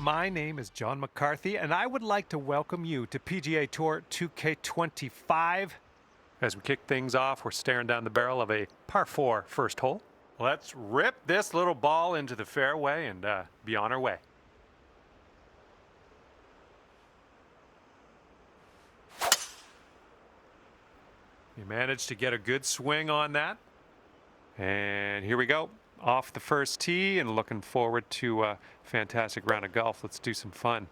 my name is John McCarthy, and I would like to welcome you to PGA Tour 2K25. As we kick things off, we're staring down the barrel of a par 4 first hole. Let's rip this little ball into the fairway and be on our way. You managed to get a good swing on that. And here we go. Off the first tee and looking forward to a fantastic round of golf. Let's do some fun.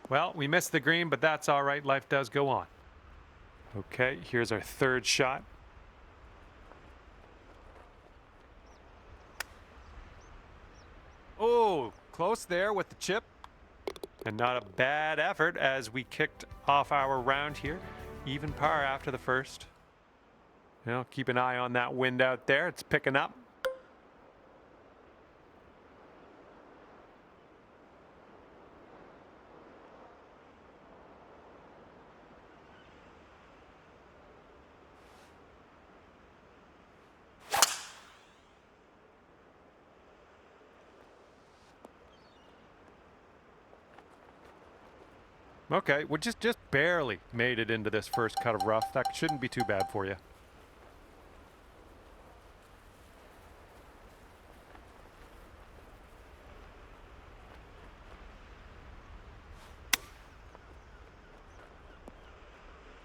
Well, we missed the green, but that's all right. Life does go on. Okay, here's our third shot. Oh, close there with the chip. And not a bad effort as we kicked off our round here. Even par after the first. Well, keep an eye on that wind out there. It's picking up. Okay, we just barely made it into this first cut of rough. That shouldn't be too bad for you.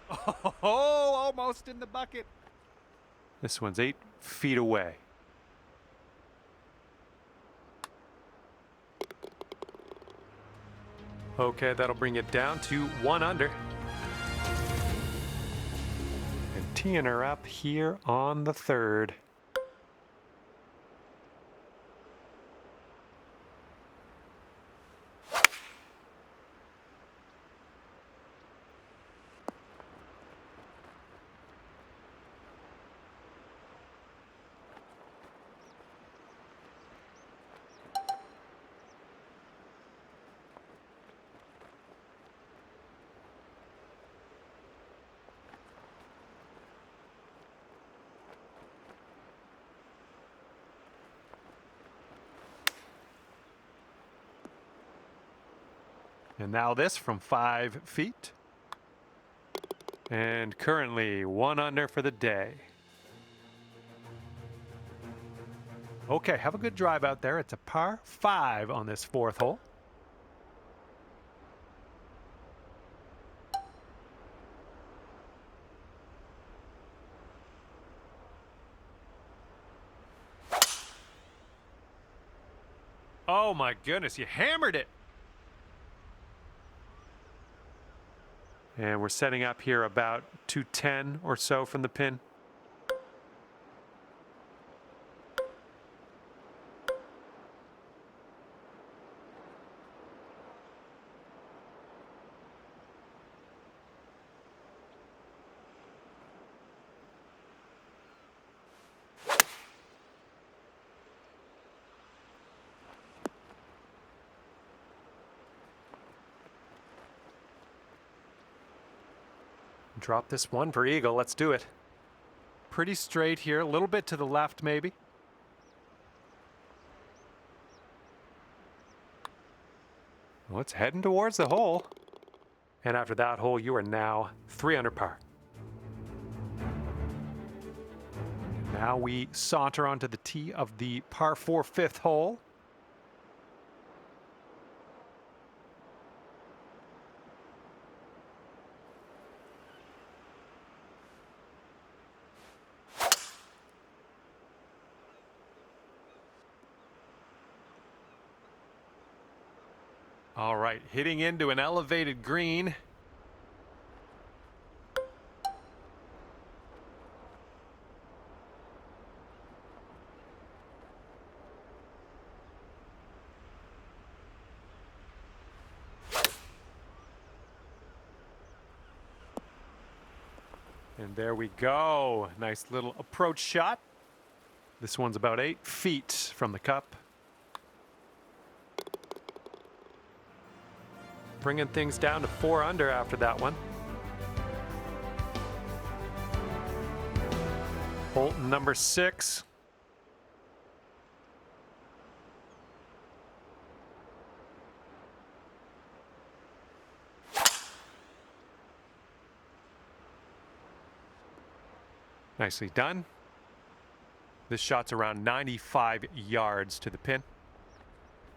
Oh, almost in the bucket. This one's 8 feet away. Okay, that'll bring it down to 1 under. And teeing her up here on the third. And now this from 5 feet. And currently 1 under for the day. Okay, have a good drive out there. It's a par 5 on this 4th hole. Oh my goodness, you hammered it. And we're setting up here about 210 or so from the pin. Drop this one for eagle. Let's do it. Pretty straight here, a little bit to the left maybe. Well, it's heading towards the hole. And after that hole, you are now 3 under par. Now we saunter onto the tee of the par 4 5th hole. All right, hitting into an elevated green. And there we go. Nice little approach shot. This one's about 8 feet from the cup. Bringing things down to 4 under after that one. Hole number 6. Nicely done. This shot's around 95 yards to the pin.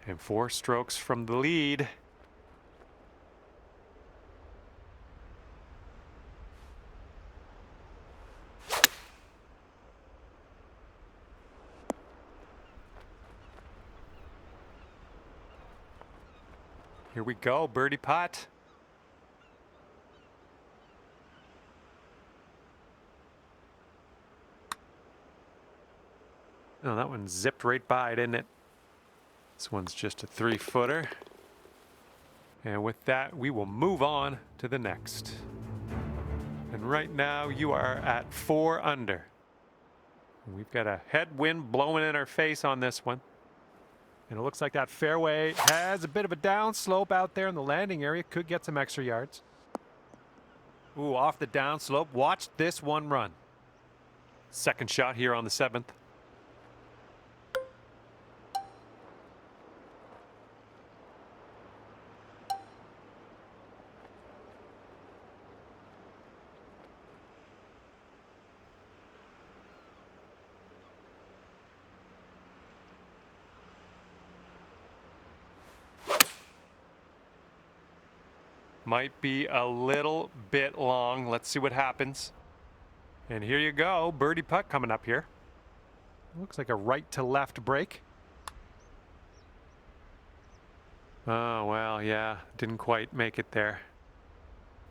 And 4 strokes from the lead. Here we go, birdie putt. Oh, that one zipped right by, didn't it? This one's just a 3-footer. And with that, we will move on to the next. And right now, you are at 4 under. We've got a headwind blowing in our face on this one. And it looks like that fairway has a bit of a downslope out there in the landing area. Could get some extra yards. Ooh, off the downslope. Watch this one run. Second shot here on the 7th. Might be a little bit long. Let's see what happens. And here you go. Birdie putt coming up here. Looks like a right to left break. Oh, well, yeah. Didn't quite make it there.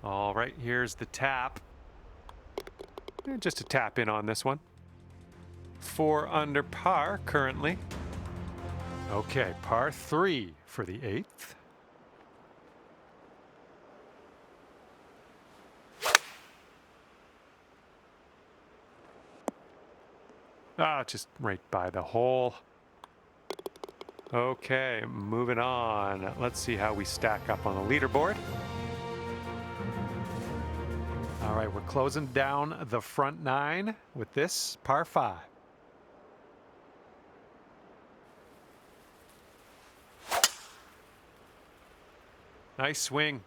All right, here's the tap. And just a tap in on this one. 4 under par currently. Okay, par 3 for the 8th. Ah, just right by the hole. Okay, moving on. Let's see how we stack up on the leaderboard. All right, we're closing down the front 9 with this par 5. Nice swing.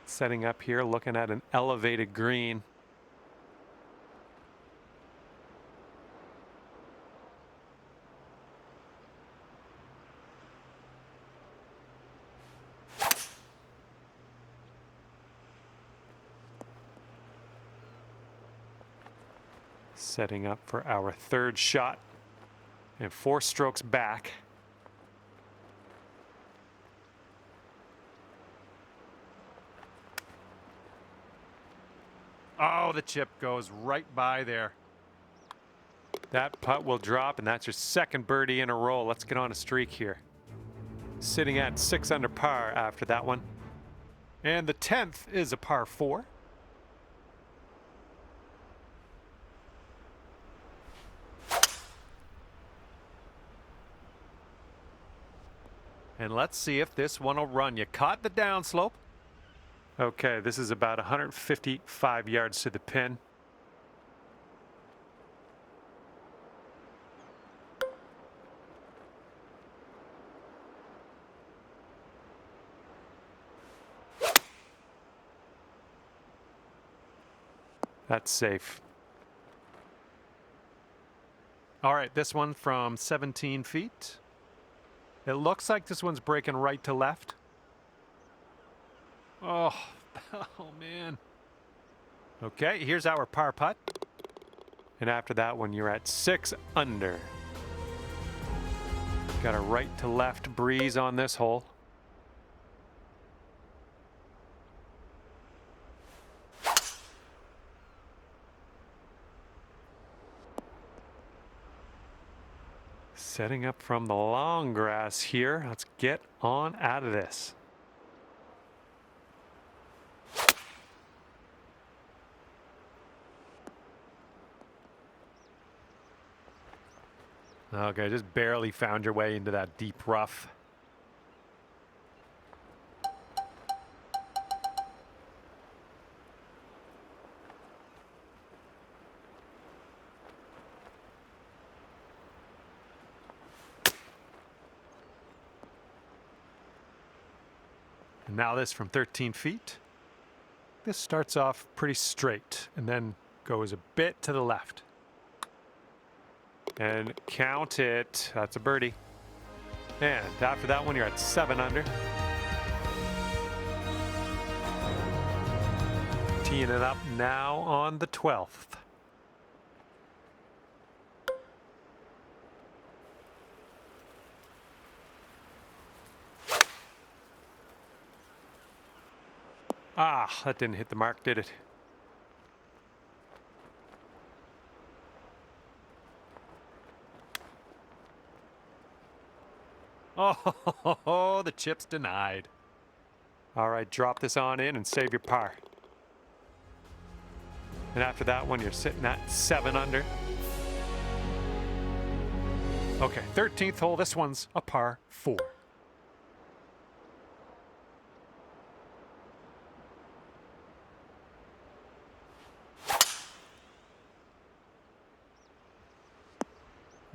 Setting up here, looking at an elevated green. Setting up for our 3rd shot and 4 strokes back. Oh, the chip goes right by there. That putt will drop, and that's your 2nd birdie in a row. Let's get on a streak here. Sitting at 6 under par after that one. And the 10th is a par 4. And let's see if this one will run. You caught the downslope. Okay, this is about 155 yards to the pin. That's safe. All right, this one from 17 feet. It looks like this one's breaking right to left. Oh, oh man. Okay, here's our par putt. And after that one, you're at 6 under. Got a right to left breeze on this hole. Setting up from the long grass here. Let's get on out of this. Okay, just barely found your way into that deep rough. And now this from 13 feet. This starts off pretty straight and then goes a bit to the left. And count it. That's a birdie. And after that one, you're at 7 under. Teeing it up now on the 12th. Ah, that didn't hit the mark, did it? Oh, the chip's denied. All right, drop this on in and save your par. And after that one, you're sitting at 7 under. Okay, 13th hole. This one's a par 4.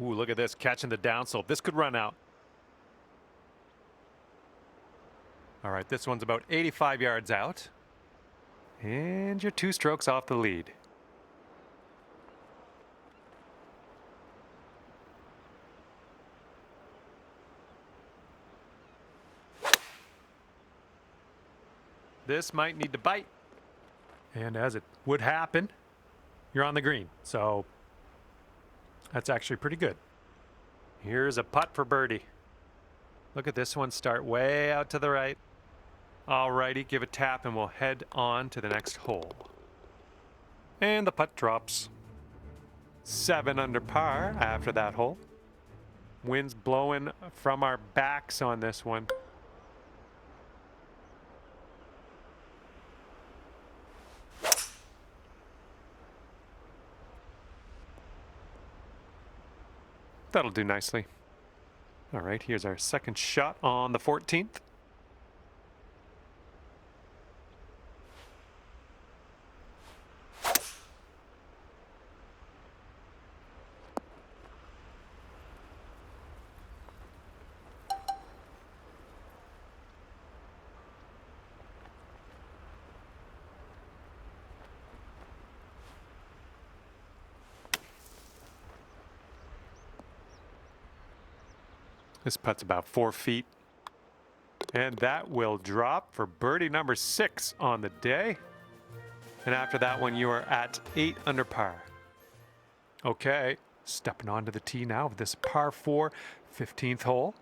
Ooh, look at this, catching the downslope. This could run out. All right, this one's about 85 yards out. And you're 2 strokes off the lead. This might need to bite. And as it would happen, you're on the green. So that's actually pretty good. Here's a putt for birdie. Look at this one start way out to the right. Alrighty, give a tap and we'll head on to the next hole. And the putt drops. 7 under par after that hole. Wind's blowing from our backs on this one. That'll do nicely. All right, here's our second shot on the 14th. This putt's about 4 feet. And that will drop for birdie number 6 on the day. And after that one, you are at 8 under par. Okay, stepping onto the tee now with this par 4, 15th hole.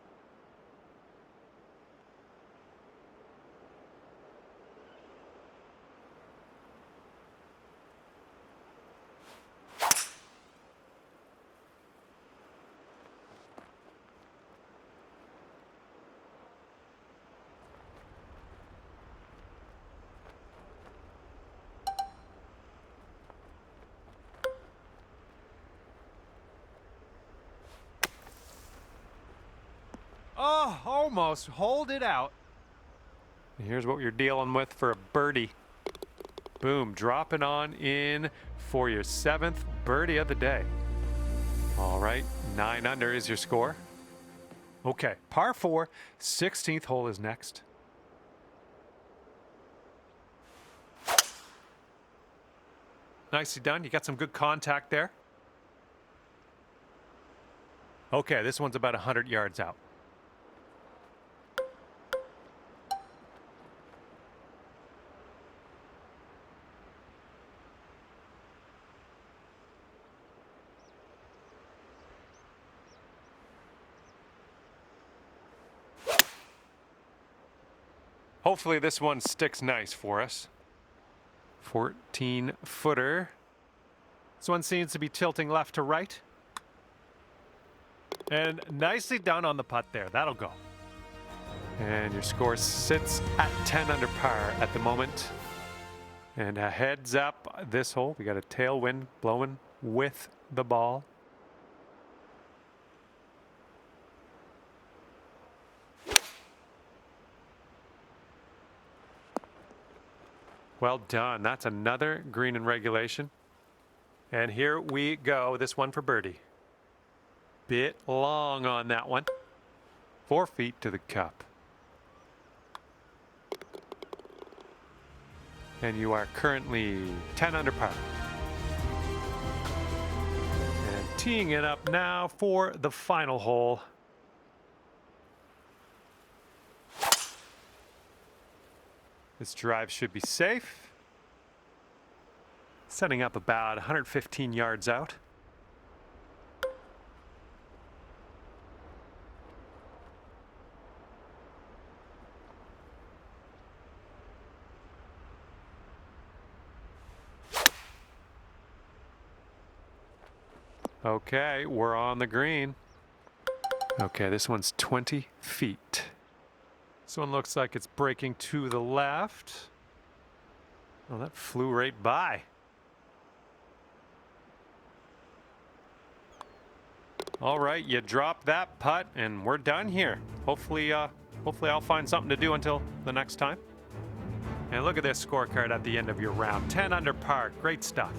Oh, almost. Hold it out. Here's what you're dealing with for a birdie. Boom, dropping on in for your 7th birdie of the day. All right, 9 under is your score. Okay, par 4, 16th hole is next. Nicely done. You got some good contact there. Okay, this one's about 100 yards out. Hopefully this one sticks nice for us. 14-footer. This one seems to be tilting left to right. And nicely done on the putt there. That'll go. And your score sits at 10 under par at the moment. And a heads up this hole. We got a tailwind blowing with the ball. Well done. That's another green in regulation. And here we go. This one for birdie. Bit long on that one. 4 feet to the cup. And you are currently 10 under par. And teeing it up now for the final hole. This drive should be safe. Setting up about 115 yards out. Okay, we're on the green. Okay, this one's 20 feet. This one looks like it's breaking to the left. Oh, that flew right by. All right, you drop that putt and we're done here. Hopefully I'll find something to do until the next time. And look at this scorecard at the end of your round. 10 under par, great stuff.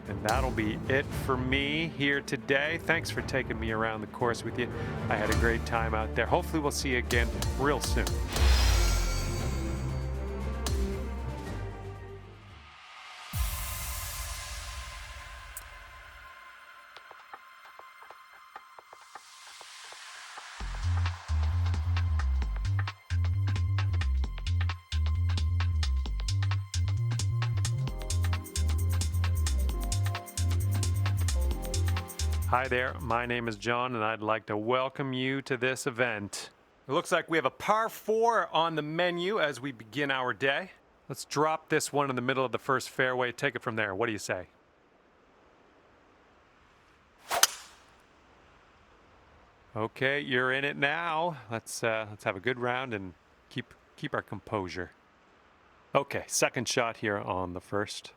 And that'll be it for me here today. Thanks for taking me around the course with you. I had a great time out there. Hopefully we'll see you again real soon. Hi there, my name is John and I'd like to welcome you to this event. It looks like we have a par 4 on the menu as we begin our day. Let's drop this one in the middle of the first fairway, take it from there. What do you say? Okay, you're in it now. Let's have a good round and keep our composure. Okay, second shot here on the first.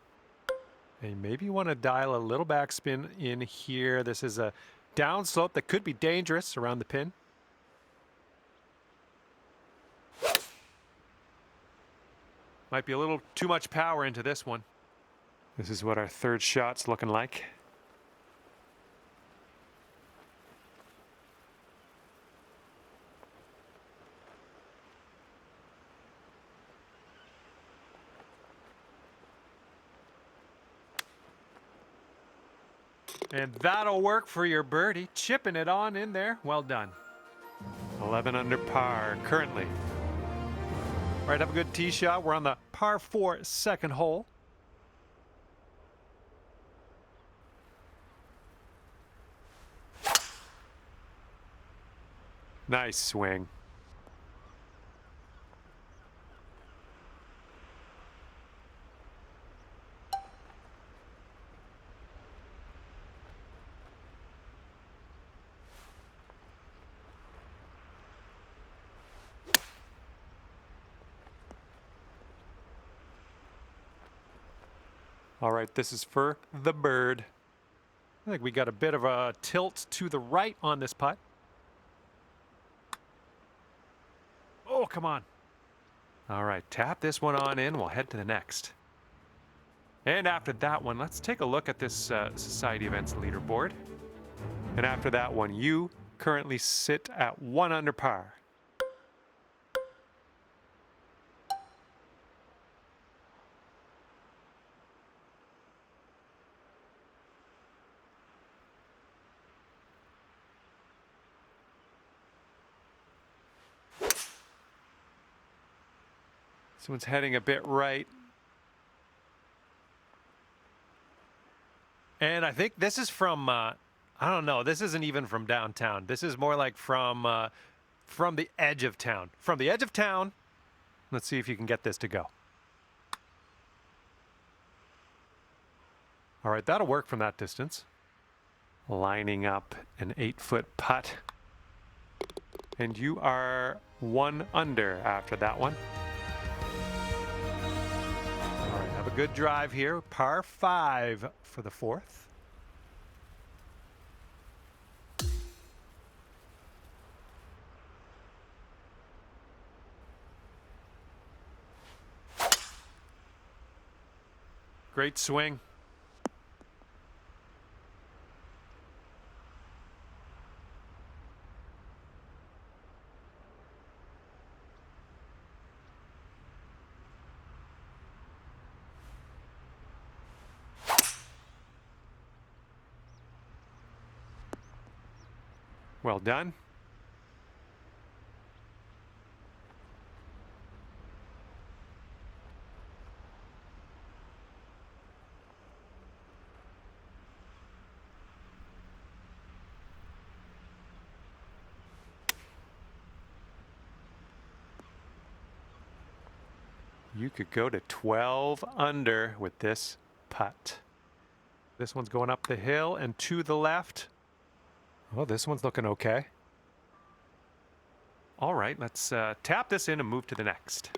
Hey, maybe you want to dial a little backspin in here. This is a downslope that could be dangerous around the pin. Might be a little too much power into this one. This is what our third shot's looking like. And that'll work for your birdie. Chipping it on in there. Well done. 11 under par currently. All right, have a good tee shot. We're on the par 4 second hole. Nice swing. All right, this is for the bird. I think we got a bit of a tilt to the right on this putt. Oh, come on. All right, tap this one on in. We'll head to the next. And after that one, let's take a look at this Society Events leaderboard. And after that one, you currently sit at 1 under par. This one's heading a bit right. And I think this is from, I don't know, this isn't even from downtown. This is more like from the edge of town. From the edge of town Let's see if you can get this to go. All right, that'll work from that distance. Lining up an 8-foot putt. And you are 1 under after that one. All right, have a good drive here. Par 5 for the 4th. Great swing. Well done. You could go to 12 under with this putt. This one's going up the hill and to the left. Oh, this one's looking okay. All right, let's tap this in and move to the next.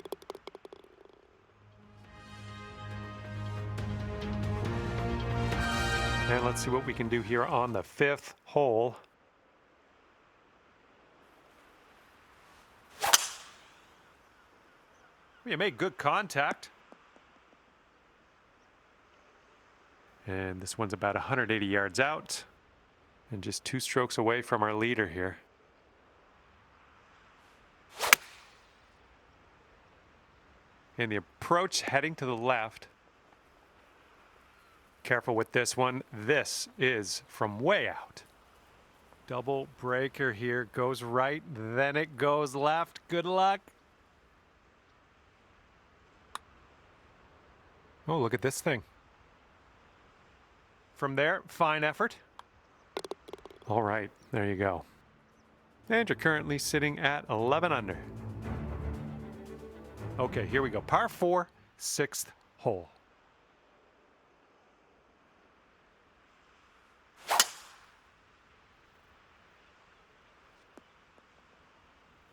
And let's see what we can do here on the 5th hole. You made good contact. And this one's about 180 yards out. And just 2 strokes away from our leader here. And the approach heading to the left. Careful with this one. This is from way out. Double breaker here. Goes right, then it goes left. Good luck. Oh, look at this thing. From there, fine effort. All right, there you go. And you're currently sitting at 11 under. Okay, here we go. Par 4, 6th hole.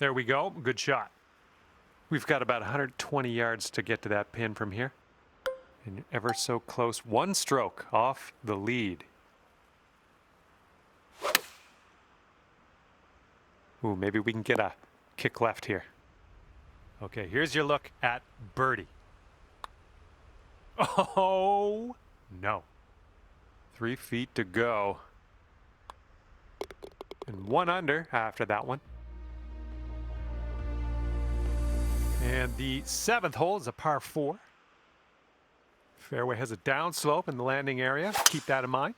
There we go. Good shot. We've got about 120 yards to get to that pin from here. And ever so close. 1 stroke off the lead. Ooh, maybe we can get a kick left here. Okay, here's your look at birdie. Oh, no. 3 feet to go. And 1 under after that one. And the 7th hole is a par 4. Fairway has a downslope in the landing area. Keep that in mind.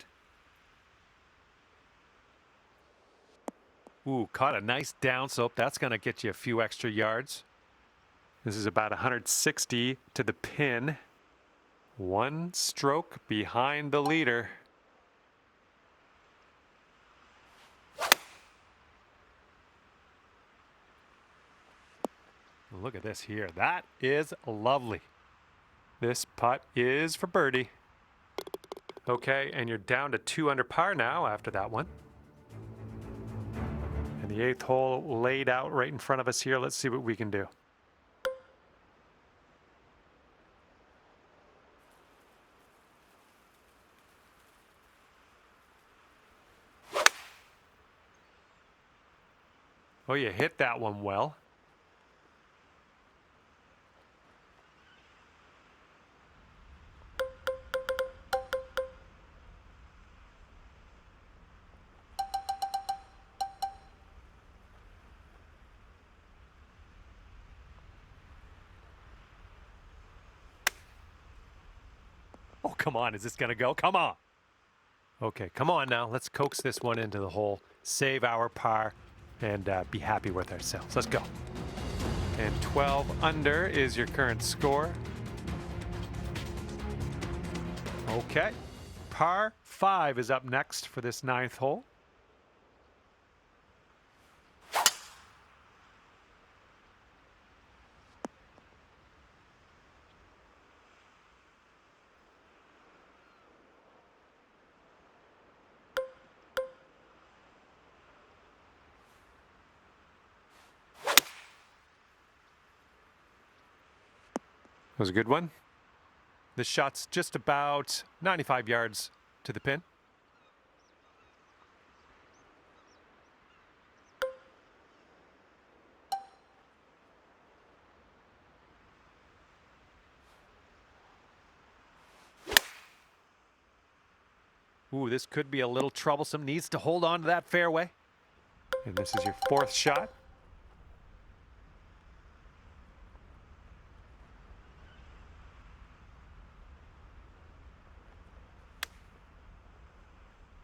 Ooh, caught a nice downslope. That's going to get you a few extra yards. This is about 160 to the pin. 1 stroke behind the leader. Look at this here. That is lovely. This putt is for birdie. Okay, and you're down to 2 under par now after that one. And the 8th hole laid out right in front of us here. Let's see what we can do. Oh, you hit that one well. Oh, come on. Is this going to go? Come on. Okay, come on now. Let's coax this one into the hole, save our par, and be happy with ourselves. Let's go. And 12 under is your current score. Okay. Par 5 is up next for this 9th hole. was a good one. This shot's just about 95 yards to the pin. Ooh, this could be a little troublesome. Needs to hold on to that fairway. And this is your fourth shot.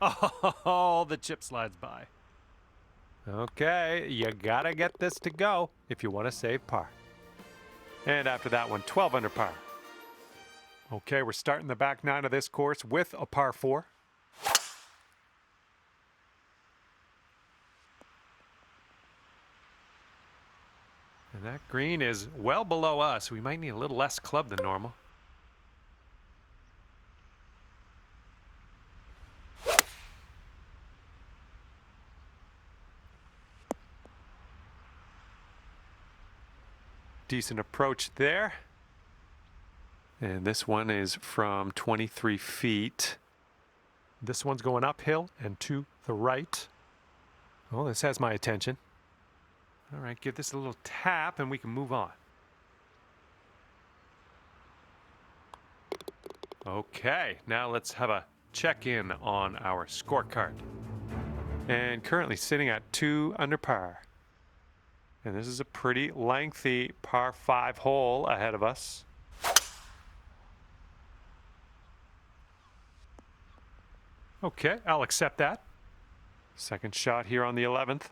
Oh, the chip slides by. Okay, you gotta get this to go if you want to save par. And after that one, 12 under par. Okay, we're starting the back nine of this course with a par 4. And that green is well below us. We might need a little less club than normal. Decent approach there. And this one is from 23 feet. This one's going uphill and to the right. Oh, this has my attention. All right, give this a little tap and we can move on. Okay, now let's have a check-in on our scorecard. And currently sitting at 2 under par. And this is a pretty lengthy par 5 hole ahead of us. Okay, I'll accept that. Second shot here on the 11th.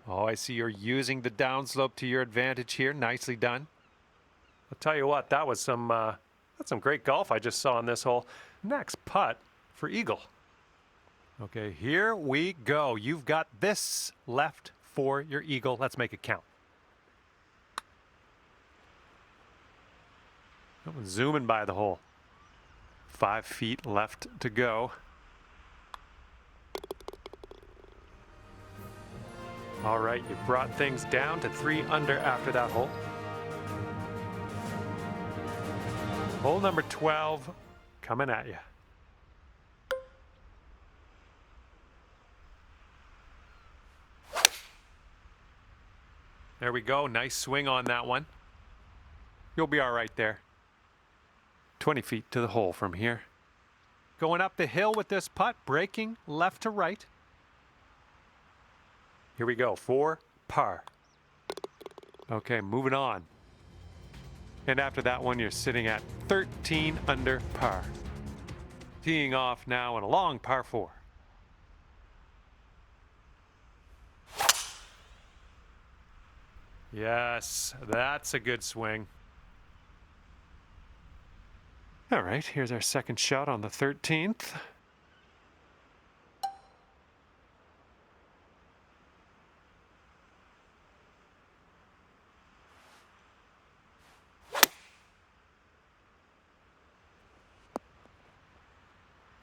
Oh, I see you're using the downslope to your advantage here. Nicely done. I'll tell you what, that's some great golf I just saw on this hole. Next putt for eagle. Okay, here we go. You've got this left for your eagle. Let's make it count. That one's zooming by the hole. 5 feet left to go. All right, you brought things down to 3 under after that hole. Hole number 12 coming at you. There we go. Nice swing on that one. You'll be all right there. 20 feet to the hole from here. Going up the hill with this putt, breaking left to right. Here we go, 4 par. Okay, moving on. And after that one, you're sitting at 13 under par. Teeing off now in a long par 4. Yes, that's a good swing. All right, here's our second shot on the 13th.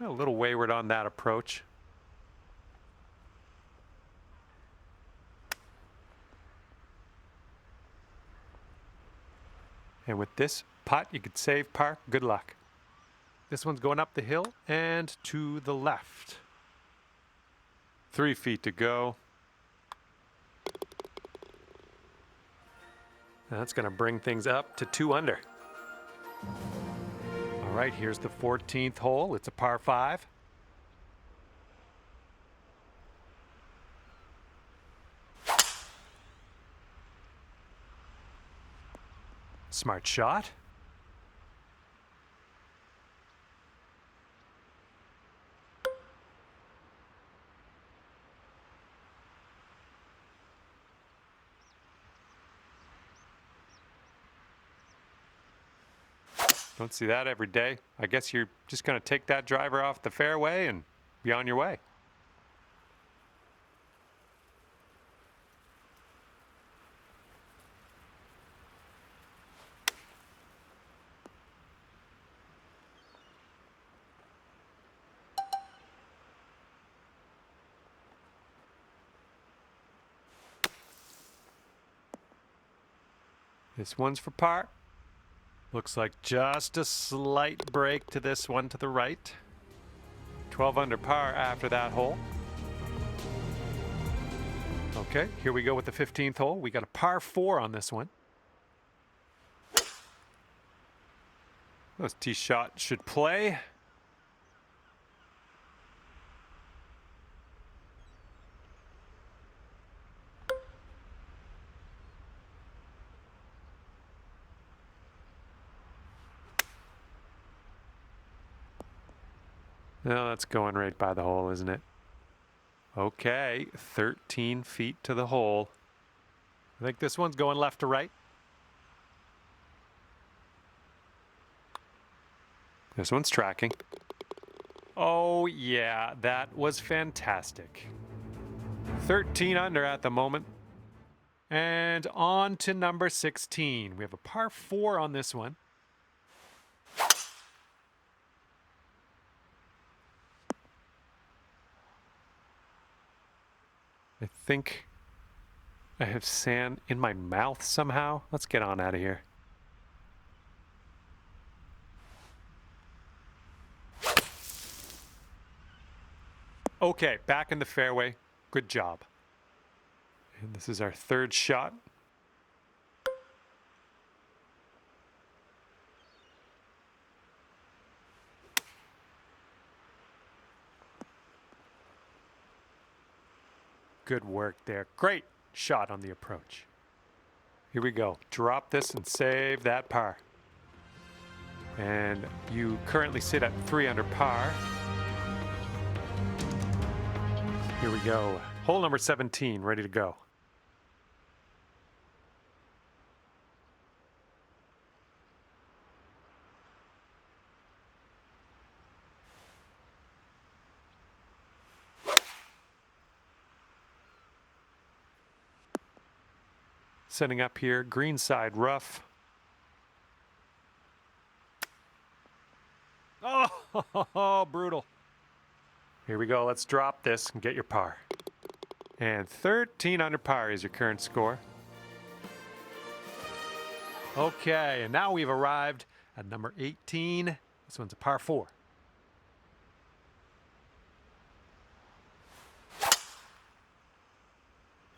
A little wayward on that approach. And with this putt, you could save par. Good luck. This one's going up the hill and to the left. 3 feet to go. And that's going to bring things up to 2 under. All right, here's the 14th hole. It's a par 5. Smart shot. Don't see that every day. I guess you're just going to take that driver off the fairway and be on your way. This one's for par. Looks like just a slight break to this one to the right. 12 under par after that hole. Okay, here we go with the 15th hole. We got a par 4 on this one. This tee shot should play. No, that's going right by the hole, isn't it? Okay, 13 feet to the hole. I think this one's going left to right. This one's tracking. Oh, yeah, that was fantastic. 13 under at the moment. And on to number 16. We have a par 4 on this one. I think I have sand in my mouth somehow. Let's get on out of here. Okay, back in the fairway. Good job. And this is our third shot. Good work there. Great shot on the approach. Here we go. Drop this and save that par. And you currently sit at 3 under par. Here we go. Hole number 17, ready to go. Setting up here, green side rough. Oh, brutal. Here we go, let's drop this and get your par. And 13 under par is your current score. Okay, and now we've arrived at number 18. This one's a par 4.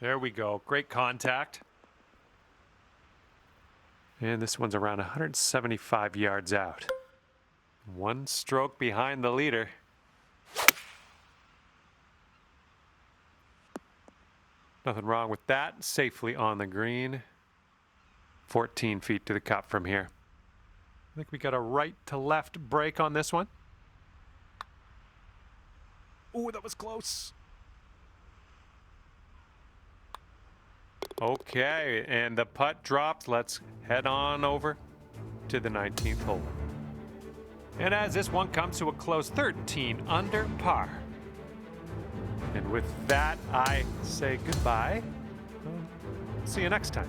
There we go, great contact. And this one's around 175 yards out. One stroke behind the leader. Nothing wrong with that. Safely on the green. 14 feet to the cup from here. I think we got a right to left break on this one. Ooh, that was close. Okay, and the putt dropped. Let's head on over to the 19th hole. And as this one comes to a close, 13 under par. And with that, I say goodbye. See you next time.